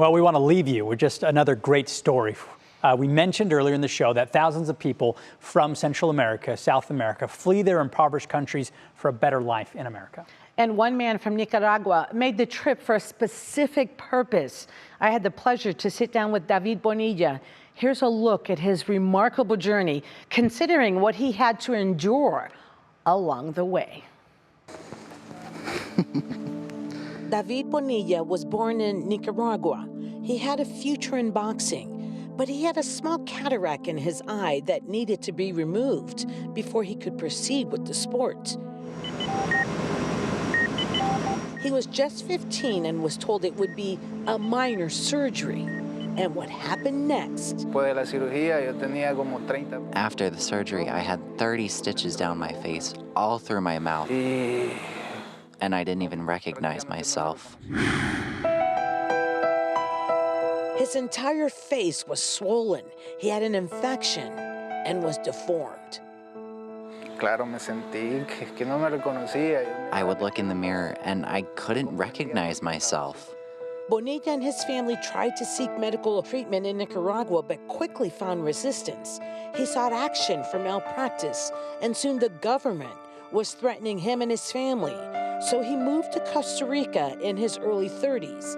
Well, we want to leave you with just another great story. We mentioned earlier in the show that thousands of people from Central America, South America, flee their impoverished countries for a better life in America. And one man from Nicaragua made the trip for a specific purpose. I had the pleasure to sit down with David Bonilla. Here's a look at his remarkable journey, considering what he had to endure along the way. David Bonilla was born in Nicaragua. He had a future in boxing, but he had a small cataract in his eye that needed to be removed before he could proceed with the sport. He was just 15 and was told it would be a minor surgery. And what happened next? After the surgery, I had 30 stitches down my face, all through my mouth. And I didn't even recognize myself. His entire face was swollen. He had an infection and was deformed. I would look in the mirror and I couldn't recognize myself. Bonilla and his family tried to seek medical treatment in Nicaragua, but quickly found resistance. He sought action for malpractice, and soon the government was threatening him and his family. So he moved to Costa Rica in his early 30s.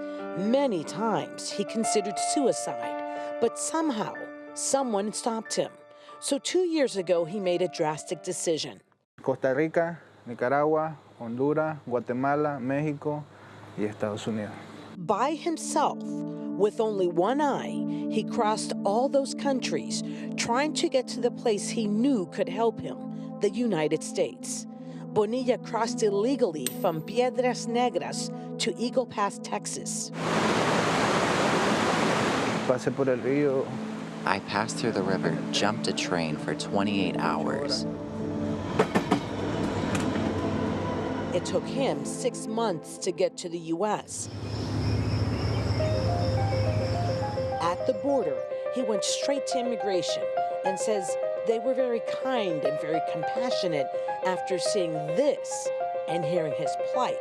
Many times he considered suicide, but somehow someone stopped him. So 2 years ago, he made a drastic decision. Costa Rica, Nicaragua, Honduras, Guatemala, Mexico, y Estados Unidos. By himself, with only one eye, he crossed all those countries, trying to get to the place he knew could help him, the United States. Bonilla crossed illegally from Piedras Negras to Eagle Pass, Texas. Pasé por el río. I passed through the river, jumped a train for 28 hours. It took him 6 months to get to the U.S. At the border, he went straight to immigration and says they were very kind and very compassionate after seeing this and hearing his plight.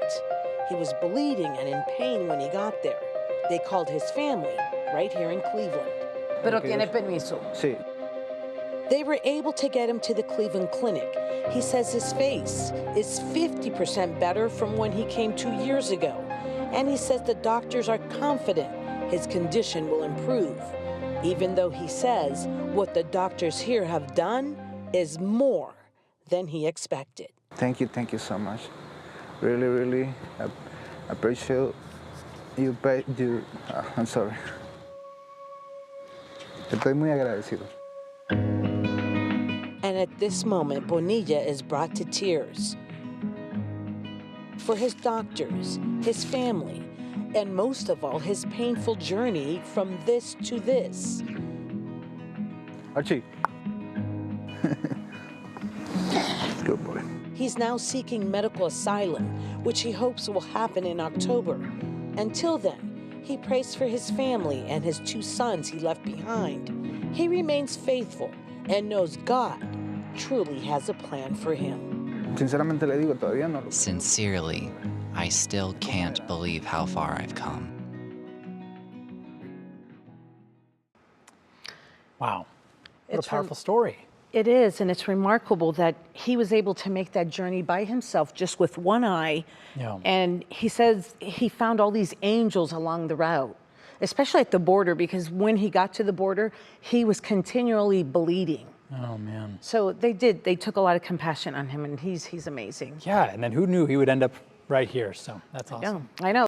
He was bleeding and in pain when he got there. They called his family right here in Cleveland. Pero tiene permiso. Sí. They were able to get him to the Cleveland Clinic. He says his face is 50% better from when he came 2 years ago. And he says the doctors are confident his condition will improve, even though he says what the doctors here have done is more than he expected. Thank you so much. Really, really appreciate you. I'm sorry. Estoy muy agradecido. And at this moment, Bonilla is brought to tears. For his doctors, his family, and most of all, his painful journey from this to this. Archie. Good boy. He's now seeking medical asylum, which he hopes will happen in October. Until then, he prays for his family and his 2 sons he left behind. He remains faithful and knows God truly has a plan for him. Sinceramente le digo, todavía no lo. Sincerely, I still can't believe how far I've come. Wow, what a powerful story. It is, and it's remarkable that he was able to make that journey by himself, just with one eye. Yeah. And he says he found all these angels along the route, especially at the border, because when he got to the border, he was continually bleeding. Oh, man. So they took a lot of compassion on him, and he's amazing. Yeah, and then who knew he would end up right here, so that's awesome. I know.